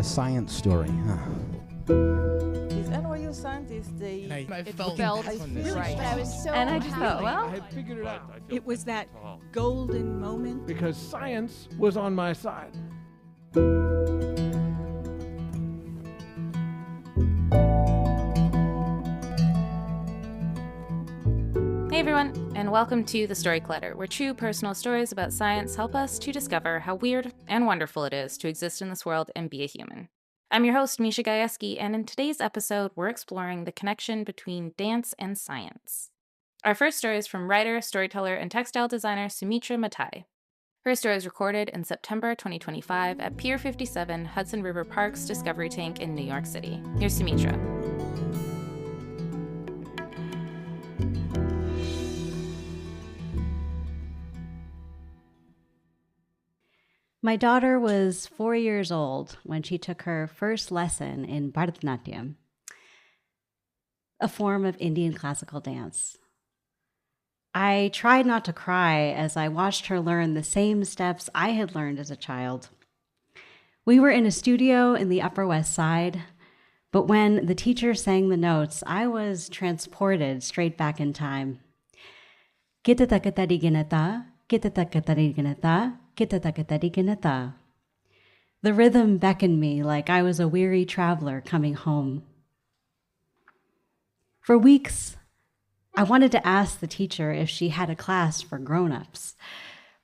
science story, huh? These NYU scientists, I felt right. But I was so And I just thought, well, I had figured it out. It was that golden moment. Because science was on my side. Hey everyone, and welcome to The Story Clutter, where true personal stories about science help us to discover how weird and wonderful it is to exist in this world and be a human. I'm your host, Misha Gajewski, and in today's episode, we're exploring the connection between dance and science. Our first story is from writer, storyteller, and textile designer Sumitra Mattai. Her story is recorded in September 2025 at Pier 57 Hudson River Park's Discovery Tank in New York City. Here's Sumitra. My daughter was 4 years old when she took her first lesson in Bharatanatyam, a form of Indian classical dance. I tried not to cry as I watched her learn the same steps I had learned as a child. We were in a studio in the Upper West Side, but when the teacher sang the notes, I was transported straight back in time. Kitatakatari ginata, kitatakatari ginata, kitatakatari ginata. The rhythm beckoned me like I was a weary traveler coming home. For weeks, I wanted to ask the teacher if she had a class for grown-ups,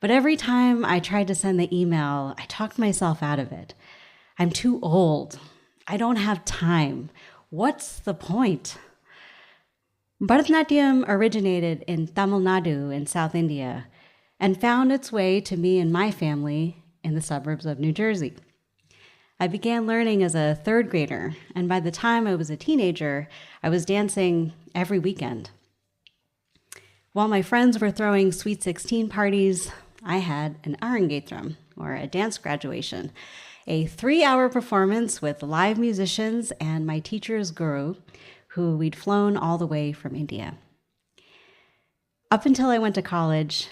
but every time I tried to send the email, I talked myself out of it. I'm too old. I don't have time. What's the point? Bharatanatyam originated in Tamil Nadu in South India and found its way to me and my family in the suburbs of New Jersey. I began learning as a third grader, and by the time I was a teenager, I was dancing every weekend. While my friends were throwing Sweet 16 parties, I had an Arangetram, or a dance graduation, a 3-hour performance with live musicians and my teacher's guru, who we'd flown all the way from India. Up until I went to college,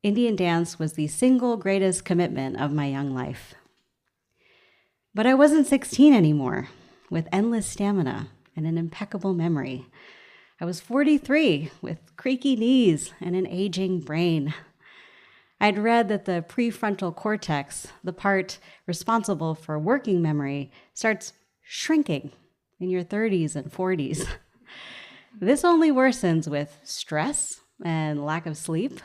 Indian dance was the single greatest commitment of my young life. But I wasn't 16 anymore, with endless stamina and an impeccable memory. I was 43, with creaky knees and an aging brain. I'd read that the prefrontal cortex, the part responsible for working memory, starts shrinking in your 30s and 40s. This only worsens with stress and lack of sleep,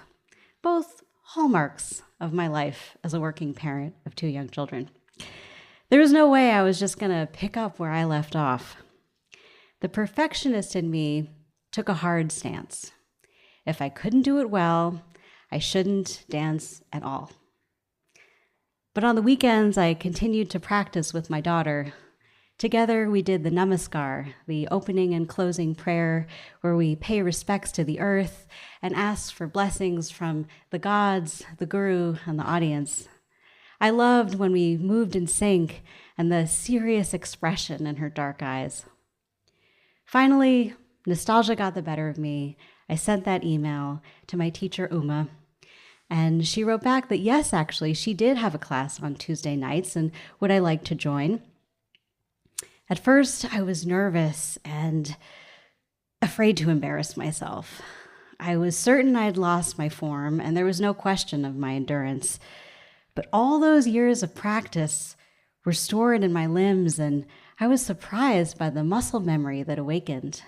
both hallmarks of my life as a working parent of 2 young children. There was no way I was just going to pick up where I left off. The perfectionist in me took a hard stance. If I couldn't do it well, I shouldn't dance at all. But on the weekends, I continued to practice with my daughter. Together, we did the namaskar, the opening and closing prayer, where we pay respects to the earth and ask for blessings from the gods, the guru, and the audience. I loved when we moved in sync and the serious expression in her dark eyes. Finally, nostalgia got the better of me. I sent that email to my teacher, Uma, and she wrote back that yes, actually, she did have a class on Tuesday nights and would I like to join? At first, I was nervous and afraid to embarrass myself. I was certain I'd lost my form, and there was no question of my endurance. But all those years of practice were stored in my limbs, and I was surprised by the muscle memory that awakened.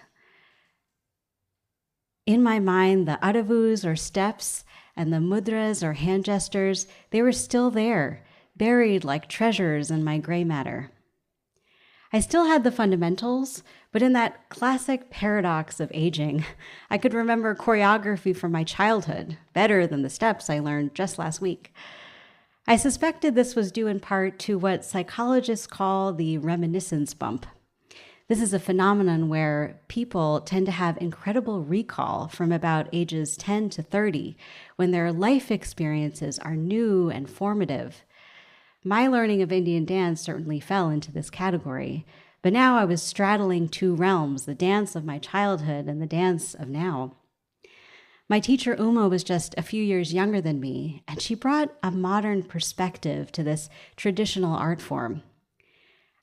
In my mind, the adavus or steps and the mudras or hand gestures, they were still there, buried like treasures in my gray matter. I still had the fundamentals, but in that classic paradox of aging, I could remember choreography from my childhood better than the steps I learned just last week. I suspected this was due in part to what psychologists call the reminiscence bump. This is a phenomenon where people tend to have incredible recall from about ages 10 to 30, when their life experiences are new and formative. My learning of Indian dance certainly fell into this category, but now I was straddling two realms, the dance of my childhood and the dance of now. My teacher, Uma, was just a few years younger than me, and she brought a modern perspective to this traditional art form.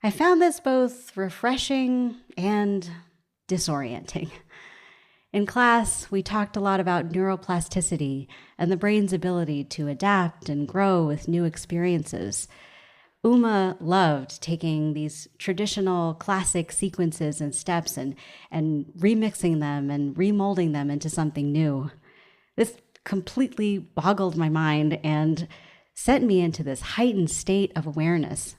I found this both refreshing and disorienting. In class, we talked a lot about neuroplasticity and the brain's ability to adapt and grow with new experiences. Uma loved taking these traditional classic sequences and steps and remixing them and remolding them into something new. This completely boggled my mind and sent me into this heightened state of awareness.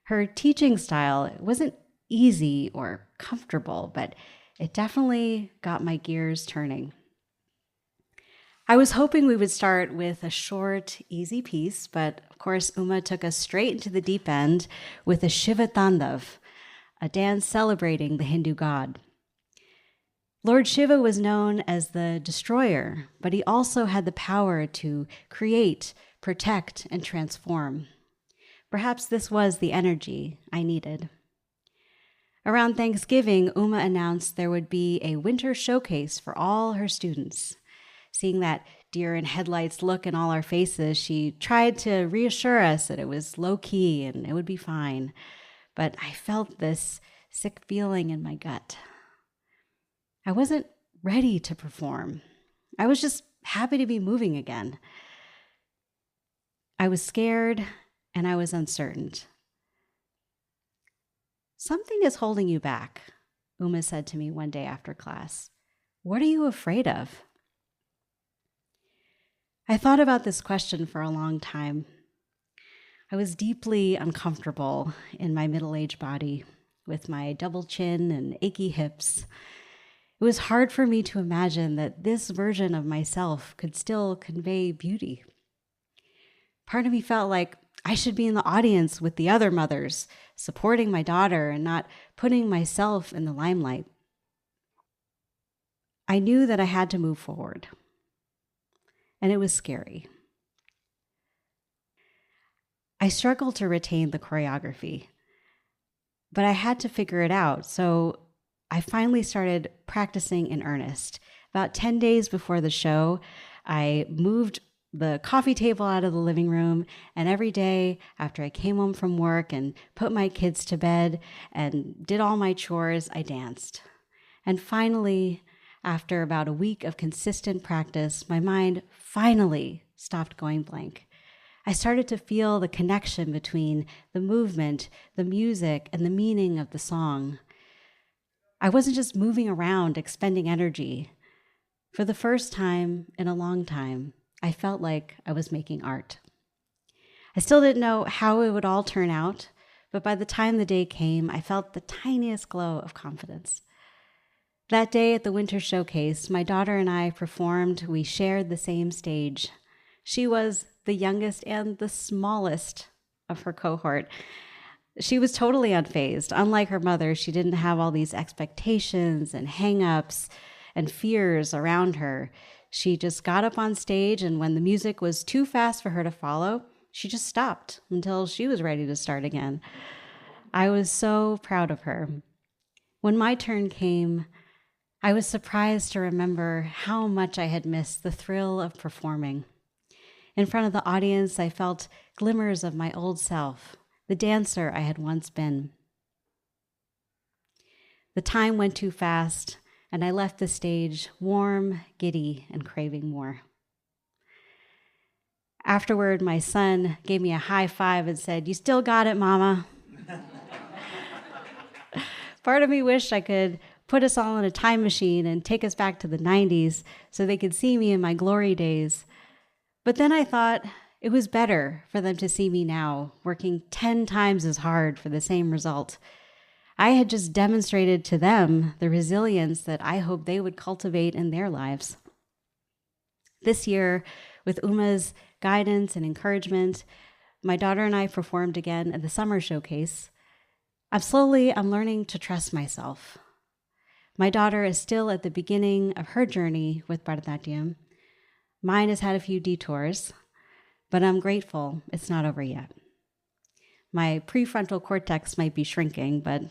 Her teaching style wasn't easy or comfortable, but it definitely got my gears turning. I was hoping we would start with a short, easy piece, but of course, Uma took us straight into the deep end with a Shiva Tandav, a dance celebrating the Hindu god. Lord Shiva was known as the destroyer, but he also had the power to create, protect, and transform. Perhaps this was the energy I needed. Around Thanksgiving, Uma announced there would be a winter showcase for all her students. Seeing that deer in headlights look in all our faces, she tried to reassure us that it was low-key and it would be fine. But I felt this sick feeling in my gut. I wasn't ready to perform. I was just happy to be moving again. I was scared and I was uncertain. "Something is holding you back," Uma said to me one day after class. "What are you afraid of?" I thought about this question for a long time. I was deeply uncomfortable in my middle-aged body with my double chin and achy hips. It was hard for me to imagine that this version of myself could still convey beauty. Part of me felt like I should be in the audience with the other mothers, supporting my daughter and not putting myself in the limelight. I knew that I had to move forward, and it was scary. I struggled to retain the choreography, but I had to figure it out, so I finally started practicing in earnest. About 10 days before the show, I moved the coffee table out of the living room, and every day after I came home from work and put my kids to bed and did all my chores, I danced. And finally, after about a week of consistent practice, my mind finally stopped going blank. I started to feel the connection between the movement, the music, and the meaning of the song. I wasn't just moving around, expending energy. For the first time in a long time, I felt like I was making art. I still didn't know how it would all turn out, but by the time the day came, I felt the tiniest glow of confidence. That day at the winter showcase, my daughter and I performed. We shared the same stage. She was the youngest and the smallest of her cohort. She was totally unfazed. Unlike her mother, she didn't have all these expectations and hang-ups and fears around her. She just got up on stage, and when the music was too fast for her to follow, she just stopped until she was ready to start again. I was so proud of her. When my turn came, I was surprised to remember how much I had missed the thrill of performing. In front of the audience, I felt glimmers of my old self, the dancer I had once been. The time went too fast, and I left the stage warm, giddy, and craving more. Afterward, my son gave me a high five and said, "You still got it, Mama." Part of me wished I could put us all in a time machine and take us back to the 90s so they could see me in my glory days. But then I thought it was better for them to see me now, working 10 times as hard for the same result. I had just demonstrated to them the resilience that I hoped they would cultivate in their lives. This year, with Uma's guidance and encouragement, my daughter and I performed again at the summer showcase. I'm learning to trust myself. My daughter is still at the beginning of her journey with Bharatanatyam. Mine has had a few detours, but I'm grateful it's not over yet. My prefrontal cortex might be shrinking, but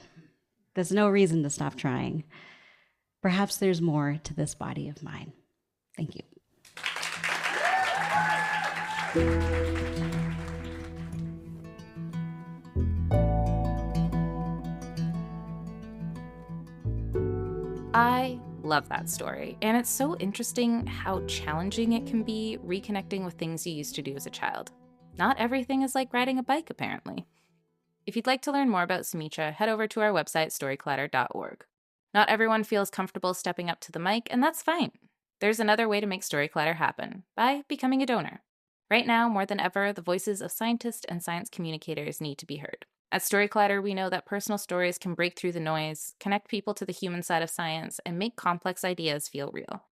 there's no reason to stop trying. Perhaps there's more to this body of mine. Thank you. I love that story, and it's so interesting how challenging it can be reconnecting with things you used to do as a child. Not everything is like riding a bike, apparently. If you'd like to learn more about Sumitra, head over to our website, storyteller.org. Not everyone feels comfortable stepping up to the mic, and that's fine. There's another way to make Storyclatter happen, by becoming a donor. Right now, more than ever, the voices of scientists and science communicators need to be heard. At Storyclatter, we know that personal stories can break through the noise, connect people to the human side of science, and make complex ideas feel real.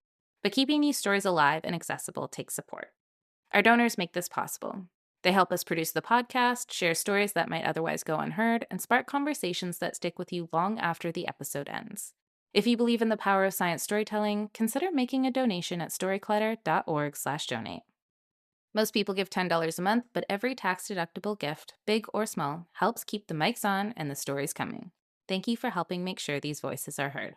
But keeping these stories alive and accessible takes support. Our donors make this possible. They help us produce the podcast, share stories that might otherwise go unheard, and spark conversations that stick with you long after the episode ends. If you believe in the power of science storytelling, consider making a donation at storyclatter.org/donate. Most people give $10 a month, but every tax-deductible gift, big or small, helps keep the mics on and the stories coming. Thank you for helping make sure these voices are heard.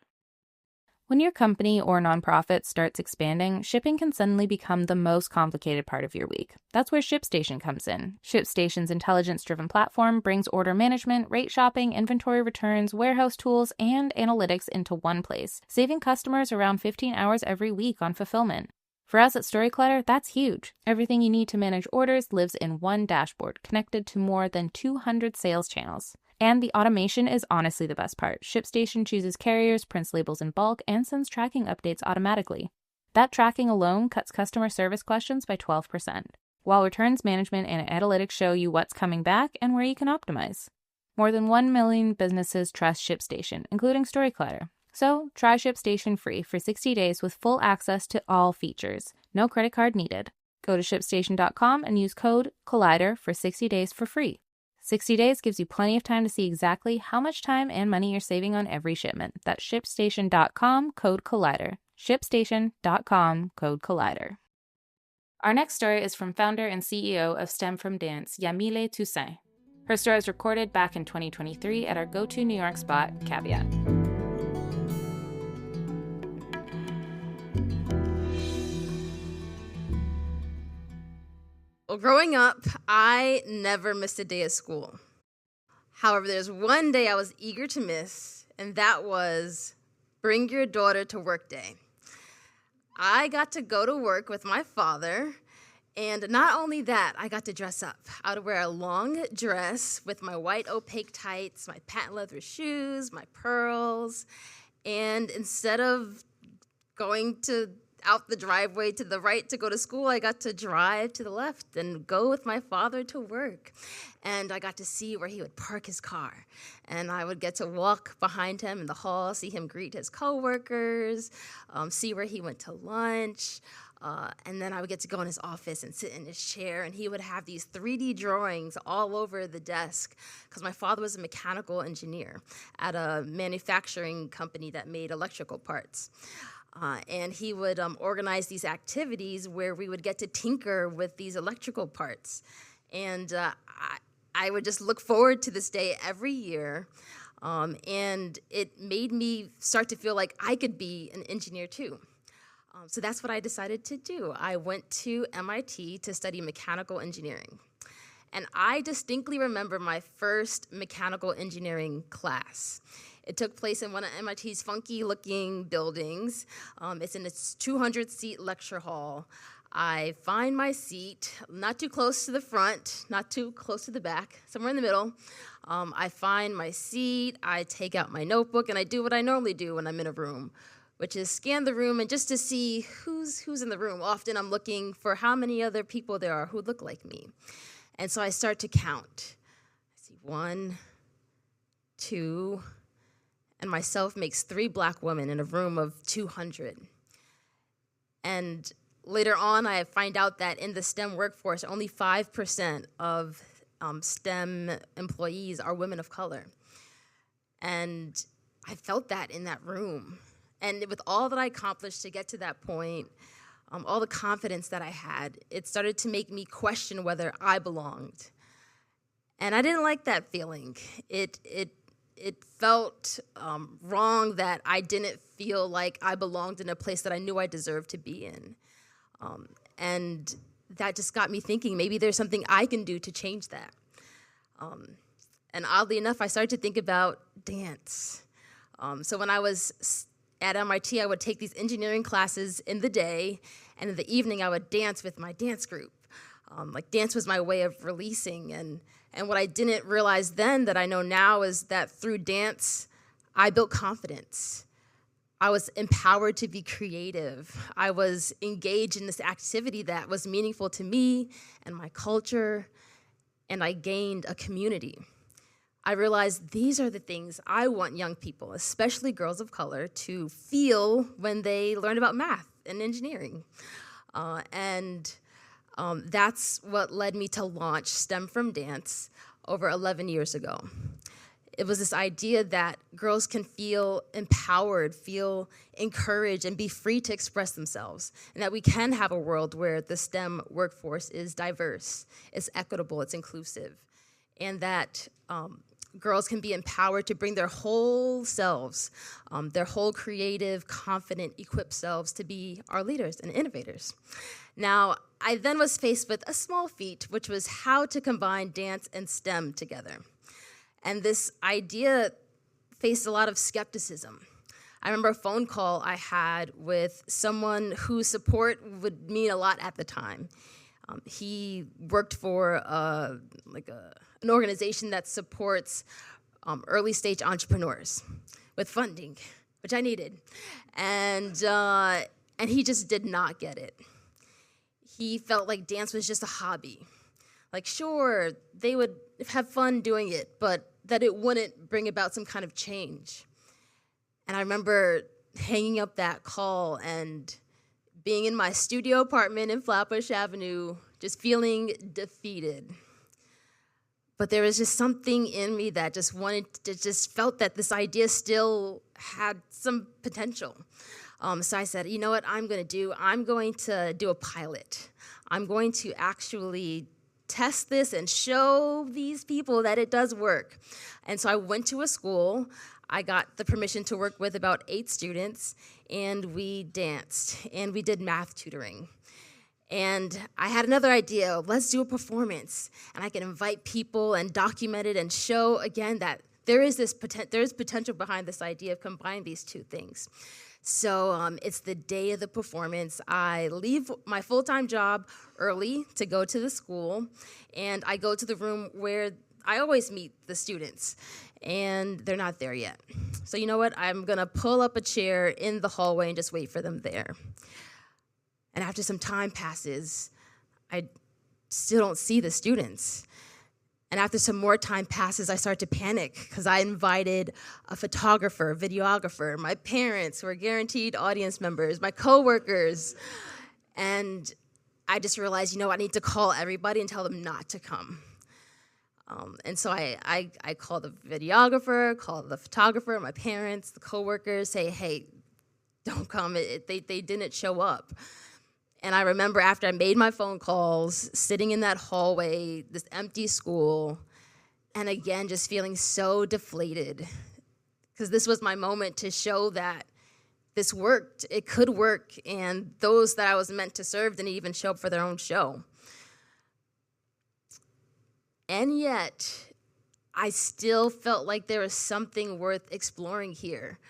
When your company or nonprofit starts expanding, shipping can suddenly become the most complicated part of your week. That's where ShipStation comes in. ShipStation's intelligence-driven platform brings order management, rate shopping, inventory returns, warehouse tools, and analytics into one place, saving customers around 15 hours every week on fulfillment. For us at Storyclatter, that's huge. Everything you need to manage orders lives in one dashboard, connected to more than 200 sales channels. And the automation is honestly the best part. ShipStation chooses carriers, prints labels in bulk, and sends tracking updates automatically. That tracking alone cuts customer service questions by 12%, while returns management and analytics show you what's coming back and where you can optimize. More than 1 million businesses trust ShipStation, including Storyclatter. So try ShipStation free for 60 days with full access to all features. No credit card needed. Go to ShipStation.com and use code Collider for 60 days for free. 60 days gives you plenty of time to see exactly how much time and money you're saving on every shipment. That's ShipStation.com, code Collider. ShipStation.com, code Collider. Our next story is from founder and CEO of STEM from Dance, Yamilée Toussaint. Her story was recorded back in 2023 at our go-to New York spot, Caveat. Well, growing up, I never missed a day of school. However, there's one day I was eager to miss, and that was Bring Your Daughter to Work Day. I got to go to work with my father, and not only that, I got to dress up. I would wear a long dress with my white opaque tights, my patent leather shoes, my pearls, and instead of going out the driveway to the right to go to school, I got to drive to the left and go with my father to work. And I got to see where he would park his car. And I would get to walk behind him in the hall, see him greet his coworkers, see where he went to lunch. And then I would get to go in his office and sit in his chair, and he would have these 3D drawings all over the desk because my father was a mechanical engineer at a manufacturing company that made electrical parts. And he would organize these activities where we would get to tinker with these electrical parts. And I would just look forward to this day every year. And it made me start to feel like I could be an engineer too. So that's what I decided to do. I went to MIT to study mechanical engineering. And I distinctly remember my first mechanical engineering class. It took place in one of MIT's funky-looking buildings. It's in its 200-seat lecture hall. I find my seat, not too close to the front, not too close to the back, somewhere in the middle. I find my seat, I take out my notebook, and I do what I normally do when I'm in a room, which is scan the room and just to see who's in the room. Often I'm looking for how many other people there are who look like me. And so I start to count. I see 1, 2, and myself makes 3 black women in a room of 200. And later on, I find out that in the STEM workforce, only 5% of STEM employees are women of color. And I felt that in that room. And with all that I accomplished to get to that point, all the confidence that I had, it started to make me question whether I belonged. And I didn't like that feeling. It felt wrong that I didn't feel like I belonged in a place that I knew I deserved to be in. And that just got me thinking, maybe there's something I can do to change that. And oddly enough, I started to think about dance. So when I was at MIT, I would take these engineering classes in the day, and in the evening, I would dance with my dance group. Dance was my way of releasing, and what I didn't realize then that I know now is that through dance, I built confidence. I was empowered to be creative. I was engaged in this activity that was meaningful to me and my culture, and I gained a community. I realized these are the things I want young people, especially girls of color, to feel when they learn about math and engineering. That's what led me to launch STEM from Dance over 11 years ago. It was this idea that girls can feel empowered, feel encouraged, and be free to express themselves, and that we can have a world where the STEM workforce is diverse, it's equitable, it's inclusive, and that girls can be empowered to bring their whole selves, their whole creative, confident, equipped selves to be our leaders and innovators. Now, I then was faced with a small feat, which was how to combine dance and STEM together. And this idea faced a lot of skepticism. I remember a phone call I had with someone whose support would mean a lot at the time. He worked for an organization that supports early stage entrepreneurs with funding, which I needed. And he just did not get it. He felt like dance was just a hobby. Like, sure, they would have fun doing it, but that it wouldn't bring about some kind of change. And I remember hanging up that call and being in my studio apartment in Flatbush Avenue, just feeling defeated. But there was just something in me that just felt that this idea still had some potential. So I said, you know what I'm going to do? I'm going to do a pilot. I'm going to actually test this and show these people that it does work. And so I went to a school. I got the permission to work with about 8 students, and we danced, and we did math tutoring. And I had another idea. Let's do a performance, and I can invite people and document it and show, again, that there is potential behind this idea of combining these two things. So it's the day of the performance. I leave my full-time job early to go to the school, and I go to the room where I always meet the students, and they're not there yet. So you know what? I'm going to pull up a chair in the hallway and just wait for them there. And after some time passes, I still don't see the students. And after some more time passes, I start to panic because I invited a photographer, videographer, my parents who are guaranteed audience members, my coworkers. And I just realized, I need to call everybody and tell them not to come. And so I called the videographer, called the photographer, my parents, the coworkers, say, hey, don't come. They didn't show up. And I remember after I made my phone calls, sitting in that hallway, this empty school, and again, just feeling so deflated, because this was my moment to show that this worked, it could work, and those that I was meant to serve didn't even show up for their own show. And yet, I still felt like there was something worth exploring here.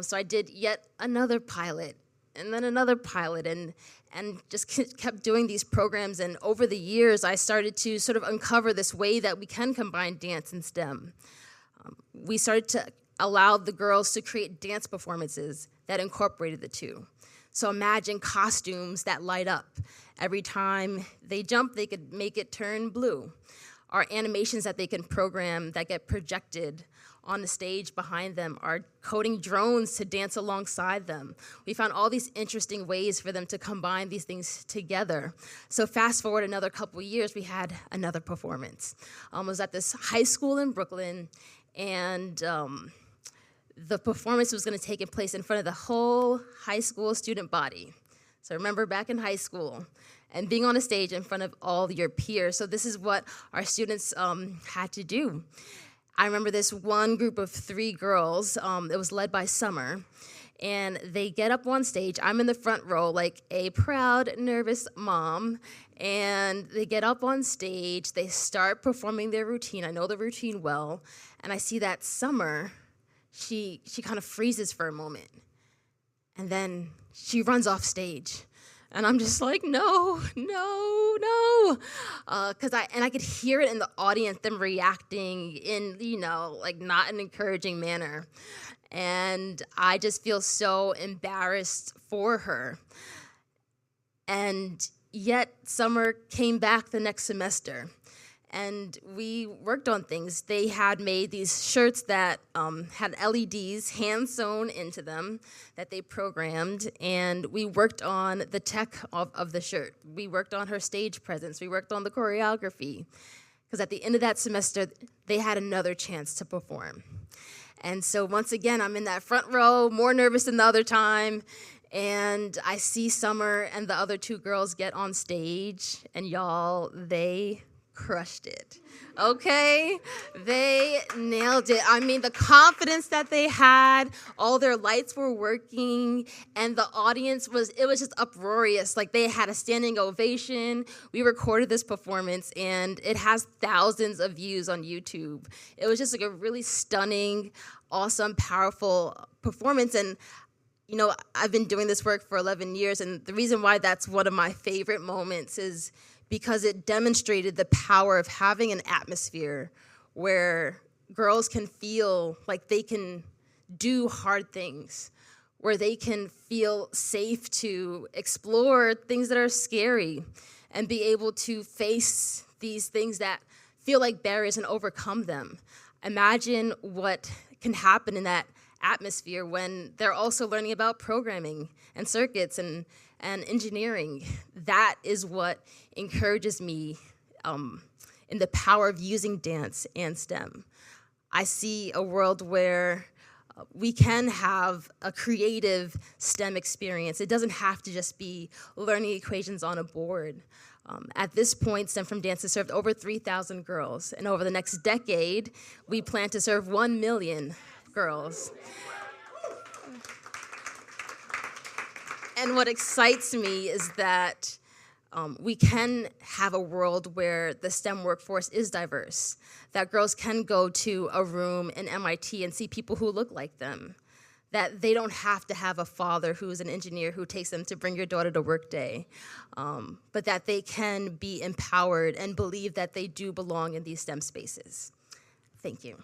So I did yet another pilot, and then another pilot, and just kept doing these programs. And over the years, I started to sort of uncover this way that we can combine dance and STEM. We started to allow the girls to create dance performances that incorporated the two. So imagine costumes that light up. Every time they jump, they could make it turn blue. Or animations that they can program that get projected on the stage behind them, are coding drones to dance alongside them. We found all these interesting ways for them to combine these things together. So fast forward another couple of years, we had another performance. I was at this high school in Brooklyn, and the performance was going to take place in front of the whole high school student body. So remember back in high school, and being on a stage in front of all your peers. So this is what our students had to do. I remember this one group of 3 girls, it was led by Summer, and they get up on stage. I'm in the front row like a proud, nervous mom, and they get up on stage, they start performing their routine. I know the routine well, and I see that Summer, she kind of freezes for a moment, And then she runs off stage. And I'm just like, no. I could hear it in the audience, them reacting in, like not an encouraging manner. And I just feel so embarrassed for her. And yet Summer came back the next semester. And we worked on things. They had made these shirts that had LEDs hand-sewn into them that they programmed, and we worked on the tech of the shirt. We worked on her stage presence. We worked on the choreography, because at the end of that semester, they had another chance to perform. And so once again, I'm in that front row, more nervous than the other time, and I see Summer and the other two girls get on stage, and y'all, they crushed it, okay? They nailed it. I mean, the confidence that they had, all their lights were working, and the audience was just uproarious. Like, they had a standing ovation. We recorded this performance, and it has thousands of views on YouTube. It was just like a really stunning, awesome, powerful performance, and I've been doing this work for 11 years, and the reason why that's one of my favorite moments is because it demonstrated the power of having an atmosphere where girls can feel like they can do hard things, where they can feel safe to explore things that are scary and be able to face these things that feel like barriers and overcome them. Imagine what can happen in that atmosphere when they're also learning about programming and circuits and engineering. That is what encourages me in the power of using dance and STEM. I see a world where we can have a creative STEM experience. It doesn't have to just be learning equations on a board. At this point, STEM from Dance has served over 3,000 girls, and over the next decade, we plan to serve 1 million girls. And what excites me is that we can have a world where the STEM workforce is diverse, that girls can go to a room in MIT and see people who look like them, that they don't have to have a father who's an engineer who takes them to bring your daughter to work day, but that they can be empowered and believe that they do belong in these STEM spaces. Thank you.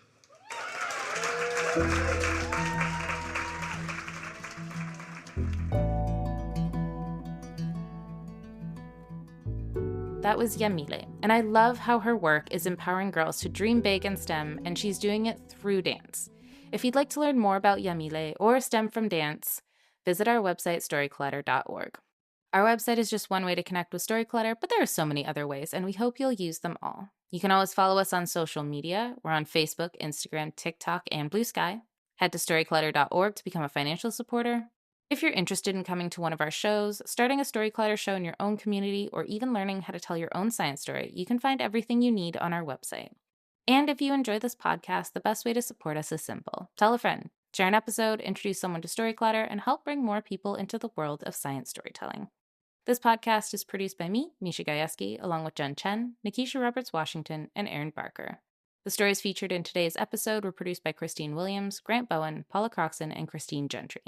That was Yamilée, and I love how her work is empowering girls to dream big in STEM, and she's doing it through dance. If you'd like to learn more about Yamilée or STEM from dance, visit our website, storyteller.org. Our website is just one way to connect with Storyclutter, but there are so many other ways, and we hope you'll use them all. You can always follow us on social media. We're on Facebook, Instagram, TikTok, and Blue Sky. Head to storyclutter.org to become a financial supporter. If you're interested in coming to one of our shows, starting a Storyclutter show in your own community, or even learning how to tell your own science story, you can find everything you need on our website. And if you enjoy this podcast, the best way to support us is simple. Tell a friend, share an episode, introduce someone to Storyclutter, and help bring more people into the world of science storytelling. This podcast is produced by me, Misha Gajewski, along with Jen Chen, Nikisha Roberts-Washington, and Aaron Barker. The stories featured in today's episode were produced by Christine Williams, Grant Bowen, Paula Croxon, and Christine Gentry.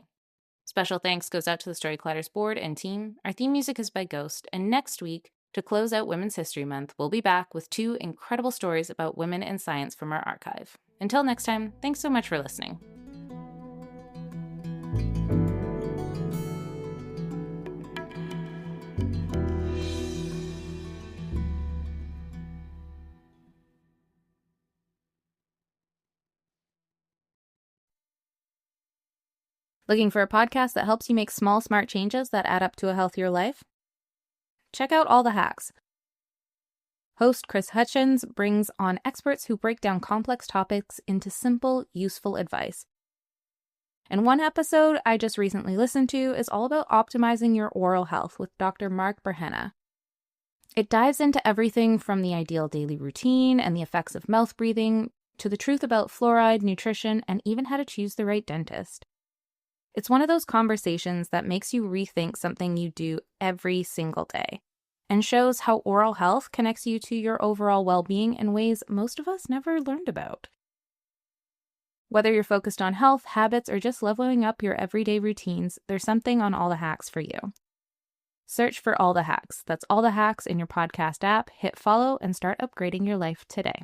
Special thanks goes out to the Storyclutters board and team. Our theme music is by Ghost, and next week, to close out Women's History Month, we'll be back with 2 incredible stories about women in science from our archive. Until next time, thanks so much for listening. Looking for a podcast that helps you make small, smart changes that add up to a healthier life? Check out All the Hacks. Host Chris Hutchins brings on experts who break down complex topics into simple, useful advice. And one episode I just recently listened to is all about optimizing your oral health with Dr. Mark Berhenna. It dives into everything from the ideal daily routine and the effects of mouth breathing to the truth about fluoride, nutrition, and even how to choose the right dentist. It's one of those conversations that makes you rethink something you do every single day and shows how oral health connects you to your overall well-being in ways most of us never learned about. Whether you're focused on health, habits, or just leveling up your everyday routines, there's something on All the Hacks for you. Search for All the Hacks. That's All the Hacks in your podcast app. Hit follow and start upgrading your life today.